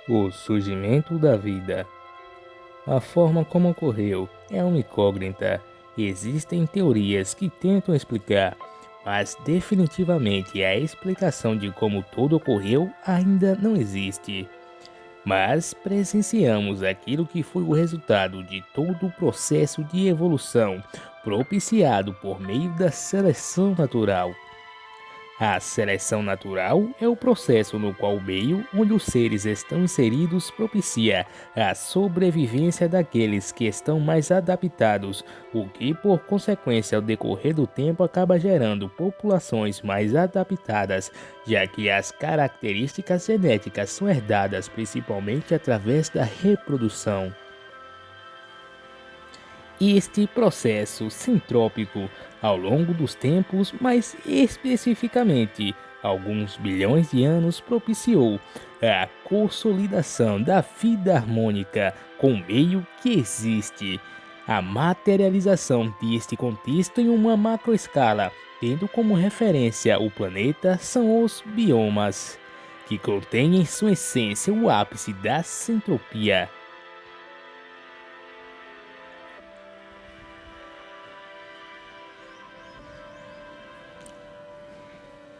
O surgimento da vida. A forma como ocorreu é uma incógnita. Existem teorias que tentam explicar, mas definitivamente a explicação de como tudo ocorreu ainda não existe. Mas presenciamos aquilo que foi o resultado de todo o processo de evolução propiciado por meio da seleção natural. A seleção natural é o processo no qual o meio onde os seres estão inseridos propicia a sobrevivência daqueles que estão mais adaptados, o que, por consequência, ao decorrer do tempo acaba gerando populações mais adaptadas, já que as características genéticas são herdadas principalmente através da reprodução. Este processo sintrópico ao longo dos tempos, mais especificamente alguns bilhões de anos, propiciou a consolidação da vida harmônica com o meio que existe, a materialização deste contexto em uma macroescala, tendo como referência o planeta, são os biomas, que contêm em sua essência o ápice da sintropia.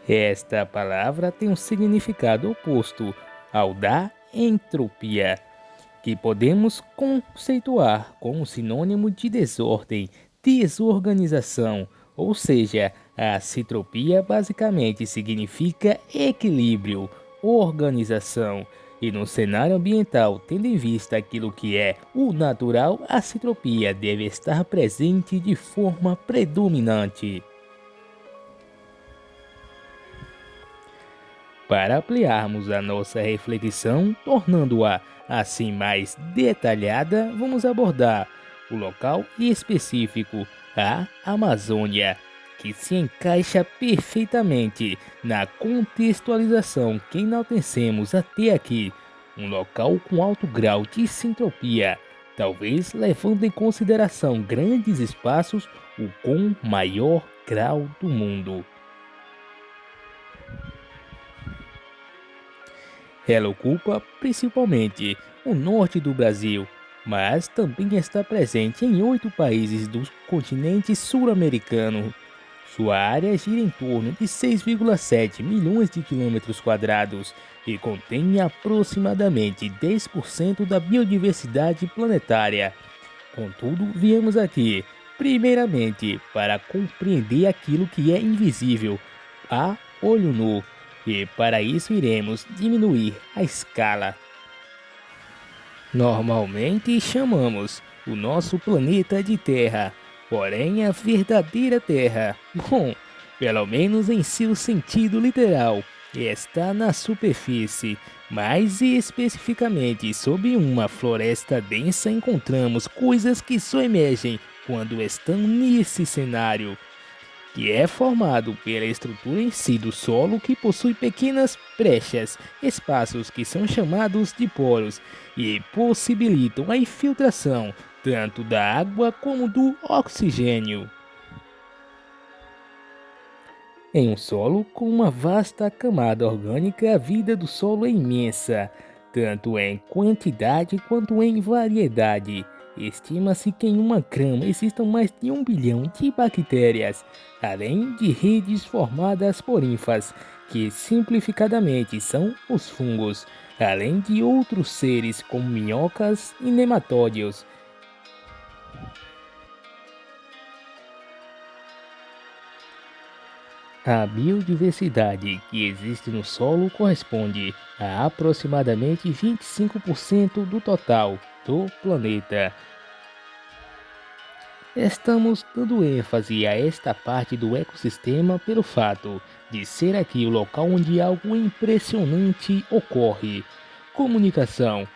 Esta palavra tem um significado oposto ao da entropia, que podemos conceituar como sinônimo de desordem, desorganização, ou seja, a citropia basicamente significa equilíbrio, organização. E no cenário ambiental, tendo em vista aquilo que é o natural, a citropia deve estar presente de forma predominante. Para ampliarmos a nossa reflexão, tornando-a assim mais detalhada, vamos abordar o local específico, a Amazônia, que se encaixa perfeitamente na contextualização que enaltecemos até aqui, um local com alto grau de sintropia, talvez levando em consideração grandes espaços, o com maior grau do mundo. Ela ocupa principalmente o norte do Brasil, mas também está presente em 8 países do continente sul-americano. Sua área gira em torno de 6,7 milhões de quilômetros quadrados e contém aproximadamente 10% da biodiversidade planetária. Contudo, viemos aqui, primeiramente, para compreender aquilo que é invisível, a olho nu, e para isso iremos diminuir a escala. Normalmente chamamos o nosso planeta de Terra, porém a verdadeira Terra, bom, pelo menos em seu sentido literal, está na superfície. Mais especificamente, sob uma floresta densa, encontramos coisas que só emergem quando estão nesse cenário, que é formado pela estrutura em si do solo, que possui pequenas brechas, espaços que são chamados de poros e possibilitam a infiltração tanto da água como do oxigênio. Em um solo com uma vasta camada orgânica, a vida do solo é imensa, tanto em quantidade quanto em variedade. Estima-se que em uma grama existam mais de 1 bilhão de bactérias, além de redes formadas por ínfas, que simplificadamente são os fungos, além de outros seres como minhocas e nematódeos. A biodiversidade que existe no solo corresponde a aproximadamente 25% do total do planeta. Estamos dando ênfase a esta parte do ecossistema pelo fato de ser aqui o local onde algo impressionante ocorre. Comunicação.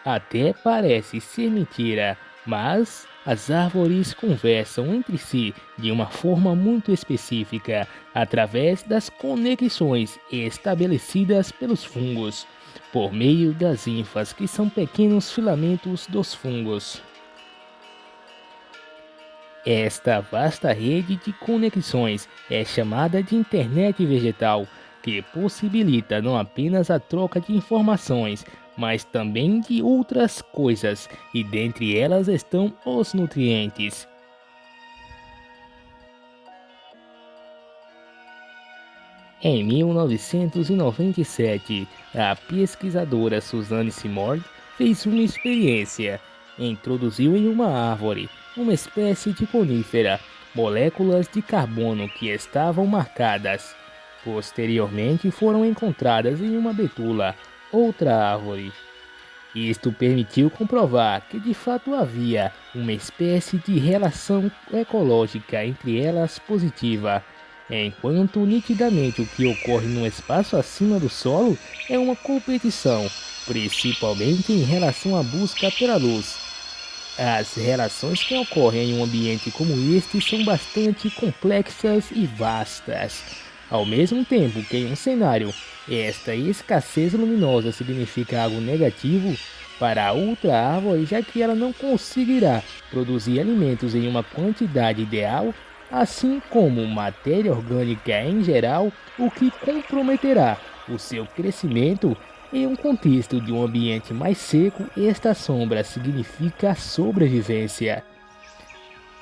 Até parece ser mentira, mas as árvores conversam entre si de uma forma muito específica, através das conexões estabelecidas pelos fungos, por meio das ínfas, que são pequenos filamentos dos fungos. Esta vasta rede de conexões é chamada de internet vegetal, que possibilita não apenas a troca de informações, mas também de outras coisas, e dentre elas estão os nutrientes. Em 1997, a pesquisadora Suzanne Simard fez uma experiência. Introduziu em uma árvore, uma espécie de conífera, moléculas de carbono que estavam marcadas. Posteriormente foram encontradas em uma betula, outra árvore. Isto permitiu comprovar que de fato havia uma espécie de relação ecológica entre elas positiva, enquanto nitidamente o que ocorre no espaço acima do solo é uma competição, principalmente em relação à busca pela luz. As relações que ocorrem em um ambiente como este são bastante complexas e vastas. Ao mesmo tempo que em um cenário, esta escassez luminosa significa algo negativo para a outra árvore, já que ela não conseguirá produzir alimentos em uma quantidade ideal, assim como matéria orgânica em geral, o que comprometerá o seu crescimento. Em um contexto de um ambiente mais seco, esta sombra significa sobrevivência.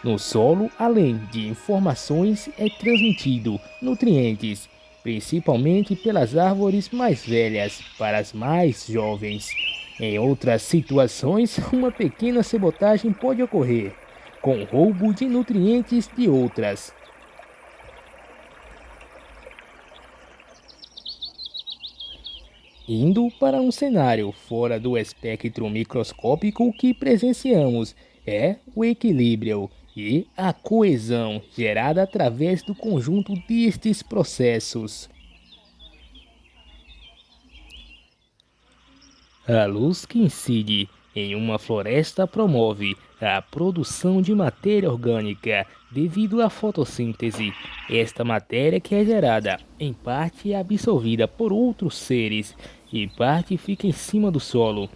No solo, além de informações, é transmitido nutrientes, principalmente pelas árvores mais velhas para as mais jovens. Em outras situações, uma pequena sabotagem pode ocorrer, com roubo de nutrientes de outras. Indo para um cenário fora do espectro microscópico, que presenciamos é o equilíbrio e a coesão gerada através do conjunto destes processos. A luz que incide em uma floresta promove a produção de matéria orgânica devido à fotossíntese. Esta matéria que é gerada, em parte é absorvida por outros seres e parte fica em cima do solo.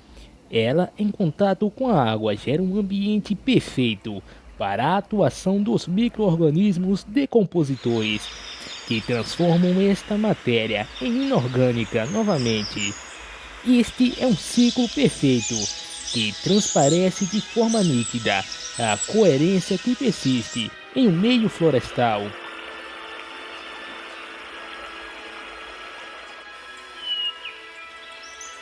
Ela, em contato com a água, gera um ambiente perfeito para a atuação dos micro-organismos decompositores, que transformam esta matéria em inorgânica novamente. Este é um ciclo perfeito, que transparece de forma nítida a coerência que persiste em um meio florestal.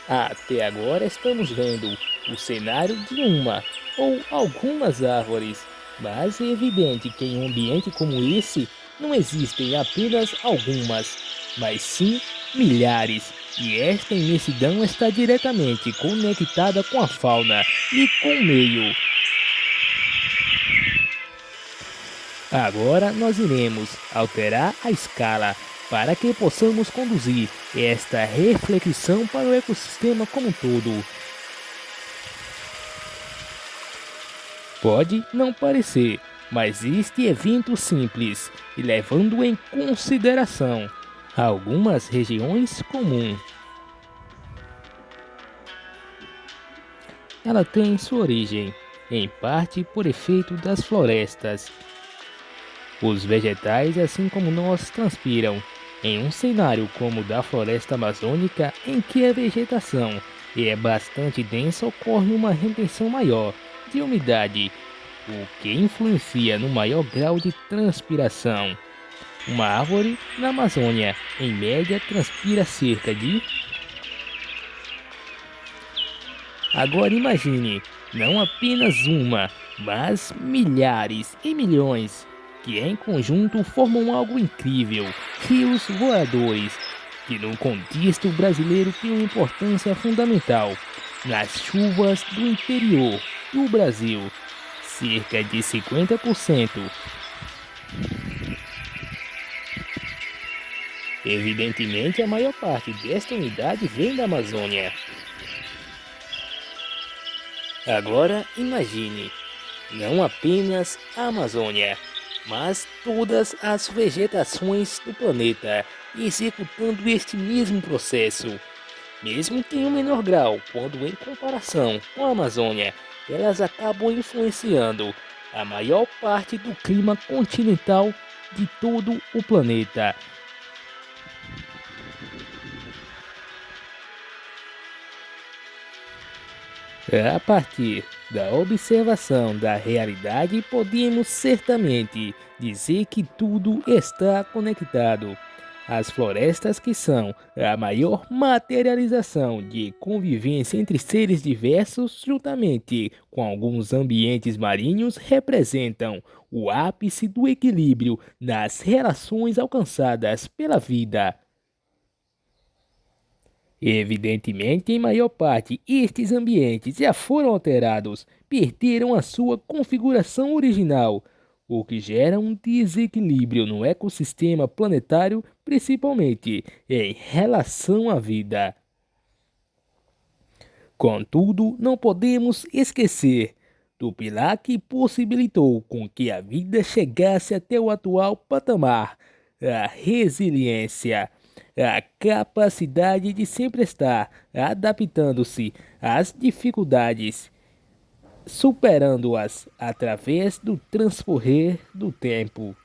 Até agora estamos vendo o cenário de uma ou algumas árvores, mas é evidente que em um ambiente como esse não existem apenas algumas, mas sim milhares, e esta imensidão está diretamente conectada com a fauna e com o meio. Agora nós iremos alterar a escala para que possamos conduzir esta reflexão para o ecossistema como um todo. Pode não parecer, mas este evento simples e levando em consideração algumas regiões comuns. Ela tem sua origem, em parte por efeito das florestas. Os vegetais, assim como nós, transpiram. Em um cenário como o da floresta amazônica, em que a vegetação é bastante densa, ocorre uma retenção maior de umidade, o que influencia no maior grau de transpiração. Uma árvore na Amazônia, em média, transpira cerca de... Agora imagine, não apenas uma, mas milhares e milhões, que em conjunto formam algo incrível, rios voadores, que no contexto brasileiro tem uma importância fundamental nas chuvas do interior do Brasil, cerca de 50%. Evidentemente, a maior parte desta unidade vem da Amazônia. Agora imagine, não apenas a Amazônia, mas todas as vegetações do planeta executando este mesmo processo. Mesmo que em um menor grau, quando em comparação com a Amazônia, elas acabam influenciando a maior parte do clima continental de todo o planeta. A partir da observação da realidade, podemos certamente dizer que tudo está conectado. As florestas, que são a maior materialização de convivência entre seres diversos, juntamente com alguns ambientes marinhos, representam o ápice do equilíbrio nas relações alcançadas pela vida. Evidentemente, em maior parte, estes ambientes já foram alterados, perderam a sua configuração original, o que gera um desequilíbrio no ecossistema planetário, principalmente em relação à vida. Contudo, não podemos esquecer do pilar que possibilitou com que a vida chegasse até o atual patamar: a resiliência, a capacidade de sempre estar adaptando-se às dificuldades, superando-as através do transcorrer do tempo.